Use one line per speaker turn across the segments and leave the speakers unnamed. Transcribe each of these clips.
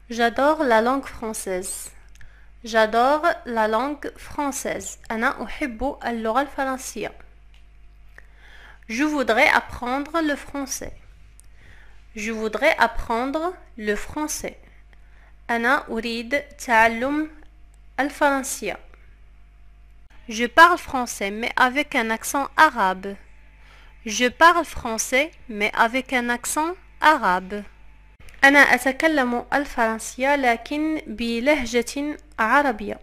J'adore la langue française. J'adore la langue française. أنا أحب اللغة الفرنسية. Je voudrais apprendre le français. Je voudrais apprendre le français. أنا أريد تعلم الفرنسية. Je parle français mais avec un accent arabe. Je parle français mais avec un accent arabe. أنا أتكلم الفرنسية لكن بلهجة عربية.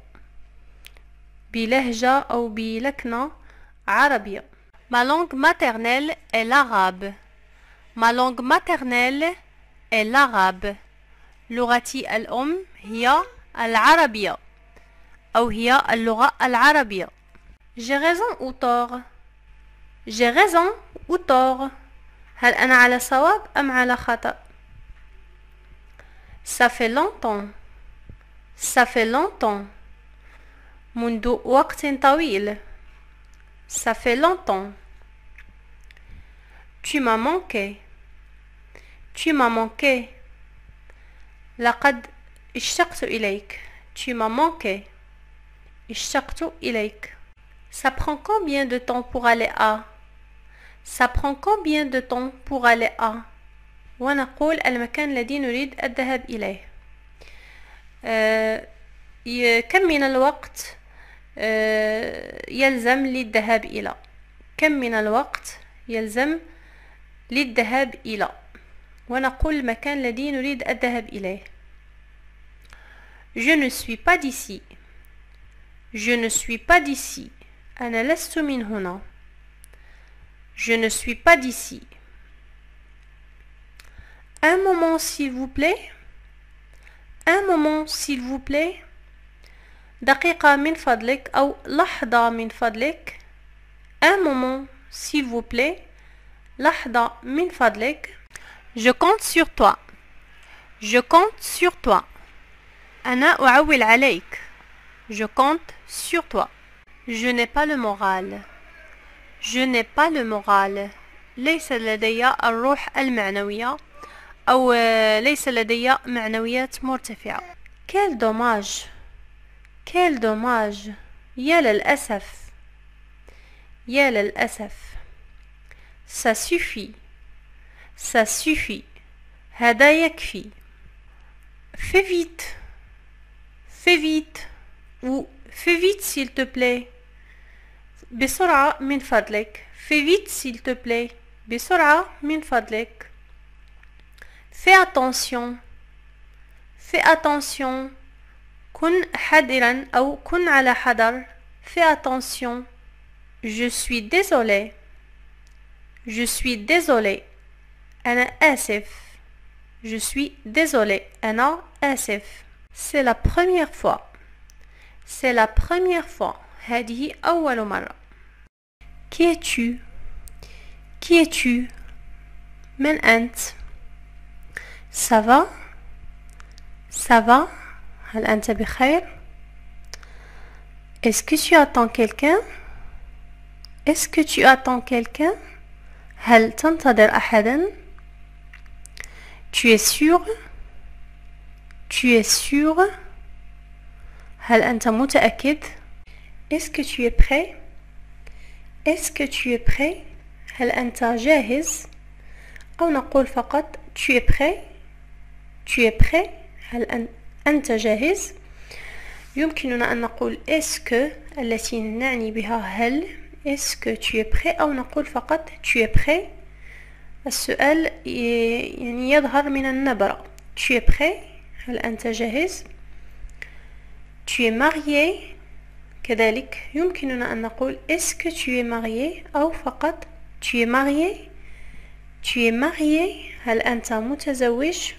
بلهجة أو بلكنة عربية. Ma langue maternelle est l'arabe. Ma langue maternelle est l'arabe. لغتي الأم هي العربية أو هي اللغة العربية. J'ai raison ou tort? J'ai raison ou tort? هل أنا على صواب أم على خطأ؟ Ça fait longtemps. Ça fait longtemps. منذ وقت طويل. Ça fait longtemps. Tu m'as manqué. Tu m'as manqué. لقد اشتقت إليك. Tu m'as manqué. اشتقت إليك. Ça prend combien de temps pour aller à? Ça prend combien de temps pour aller à? ونقول المكان الذي نريد الذهاب إليه. كم من الوقت يلزم للذهاب إلى؟ كم من الوقت يلزم للذهاب إلى؟ ونقول المكان الذي نريد الذهاب إليه. Je ne suis pas d'ici. Je ne suis pas d'ici. أنا لست من هنا. Je ne suis pas d'ici. Un moment s'il vous plaît. Un moment s'il vous plaît. دقيقة من فضلك أو لحظة من فضلك. Un moment s'il vous plaît. لحظة من فضلك. Je compte sur toi. Je compte sur toi. أنا أعول عليك. Je compte sur toi. Je n'ai pas le moral. Je n'ai pas le moral. ليس لدي الروح المعنوية أو ليس لدي معنويات مرتفعة. Quel dommage. Quel dommage. يا للأسف. يا للأسف. Ça suffit. Ça suffit. هذا يكفي. Fais vite. Fais vite. Ou fais vite s'il te plaît. بسرعة من فضلك. Fais vite s'il te plaît. بسرعة من فضلك. Fais attention. Fais attention. كن حذرا أو كن على حذر. Fais attention. Je suis désolé. Je suis désolé. أنا آسف. Je suis désolé. أنا آسف. C'est la première fois. C'est la première fois. هذه أول مرة. Qui es-tu? Qui es-tu? من أنت? Ça va? Ça va? هل أنت بخير? Est-ce que tu attends quelqu'un? Est-ce que tu attends quelqu'un? هل تنتظر أحدا؟ Tu es sûr? Tu es sûr? هل أنت متأكد؟ Est-ce que tu es prêt? Est-ce que tu es prêt? هل أنت جاهز؟ أو نقول فقط tu es prêt? Tu es prêt? هل أنت جاهز؟ يمكننا أن نقول est-ce que التي نعني بها هل. Est-ce que tu es prêt؟ أو نقول فقط tu es prêt. السؤال يعني يظهر من النبرة. Tu es prêt؟ هل أنت جاهز؟ Tu es marié؟ كذلك يمكننا أن نقول est-ce que tu es marié؟ أو فقط tu es marié. Tu es marié. هل أنت متزوج؟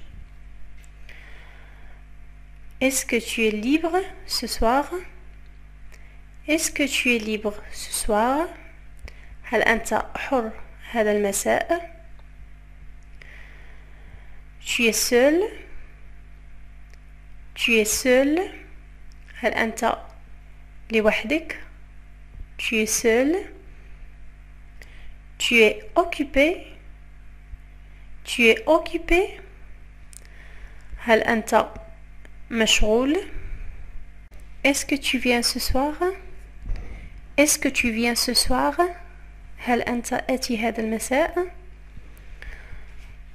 Est-ce que tu es libre ce soir? Est-ce que tu es libre ce soir? هل أنت حر هذا المساء؟ Tu es seul? Tu es seul? هل أنت لوحدك؟ Tu es seul? Tu es occupé? Tu es occupé? هل أنت مشغول. Est-ce que tu viens ce soir? Est-ce que tu viens ce soir? هل أنت آتي هذا المساء؟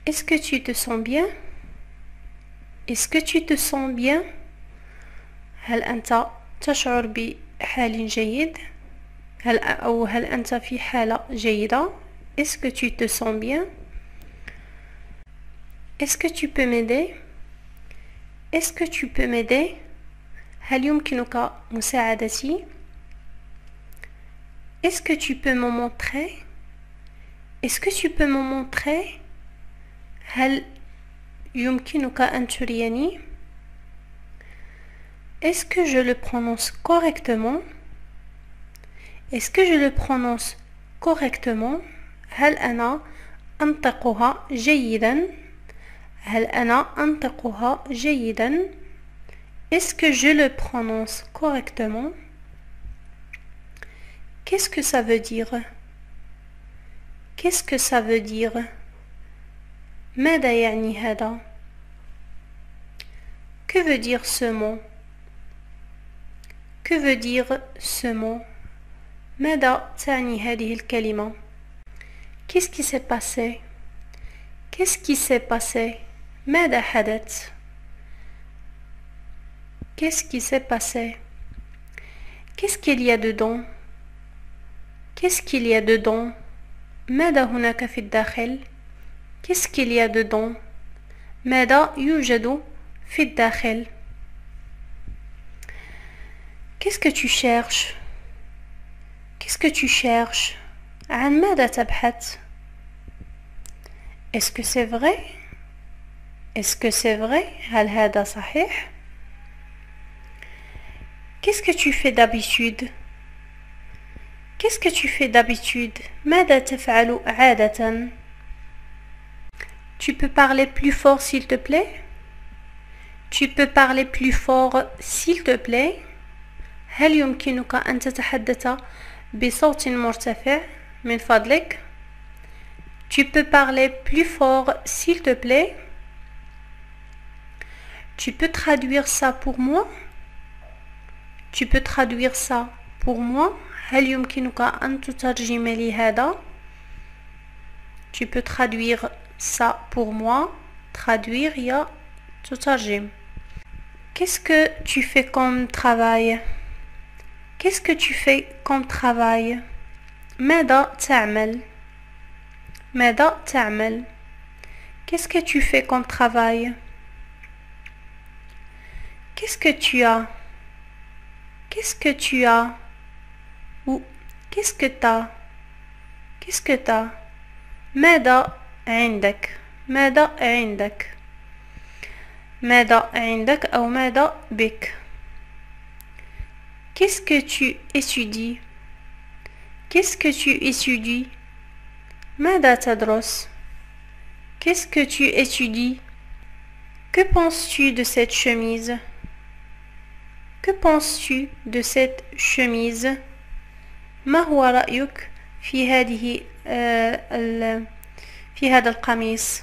Est-ce que tu te sens bien? Est-ce que tu te sens bien? هل أنت تشعر بحال جيد؟ هل أنت في حالة جيدة؟ Est-ce que tu te sens bien? Est-ce que tu peux m'aider? Est-ce que tu peux m'aider? هل يمكنك مساعدتي؟ Est-ce que tu peux me montrer? Est-ce que tu peux me montrer? هل يمكنك أن تريني؟ Est-ce que je le prononce correctement? Est-ce que je le prononce correctement? هل أنا أنطقها جيدا؟ هل أنا أنطقها جيدا؟ Est-ce que je le prononce correctement? Qu'est-ce que ça veut dire? Qu'est-ce que ça veut dire? ماذا يعني هذا? Que veut dire ce mot? Que veut dire ce mot? ماذا تعني هذه الكلمة? Qu'est-ce qui s'est passé? Qu'est-ce qui s'est passé? ماذا حدث? Qu'est-ce qui s'est passé? Qu'est-ce qu'il y a dedans? Qu'est-ce qu'il y a dedans? ماذا هناك في الداخل? Qu'est-ce qu'il y a dedans? ماذا يوجد في الداخل? Qu'est-ce que tu cherches? Qu'est-ce que tu cherches? عن ماذا تبحث? Est-ce que c'est vrai? Est-ce que c'est vrai? هل هذا صحيح؟ Qu'est-ce que tu fais d'habitude? Qu'est-ce que tu fais d'habitude? ماذا تفعل عادة? Tu peux parler plus fort s'il te plaît? Tu peux parler plus fort s'il te plaît? هل يمكنك أن تتحدث بصوت مرتفع من فضلك؟ Tu peux parler plus fort s'il te plaît? Tu peux traduire ça pour moi? Tu peux traduire ça pour moi? هل يمكنك أن تترجم لي هذا؟ Tu peux traduire ça pour moi? Traduire يا تترجم. Qu'est-ce que tu fais comme travail? Qu'est-ce que tu fais comme travail? ماذا تعمل? ماذا تعمل? Qu'est-ce que tu fais comme travail? Qu'est-ce que tu as? Qu'est-ce que tu as? Ou qu'est-ce que t'as? Qu'est-ce que t'as? ماذا عندك؟ ماذا عندك؟ ماذا عندك أو ماذا بك؟ Qu'est-ce que tu étudies? Qu'est-ce que tu étudies? ماذا تدرس? Qu'est-ce que tu étudies? Que penses-tu de cette chemise? Que penses-tu de cette chemise? ما هو رأيك في هذا القميص؟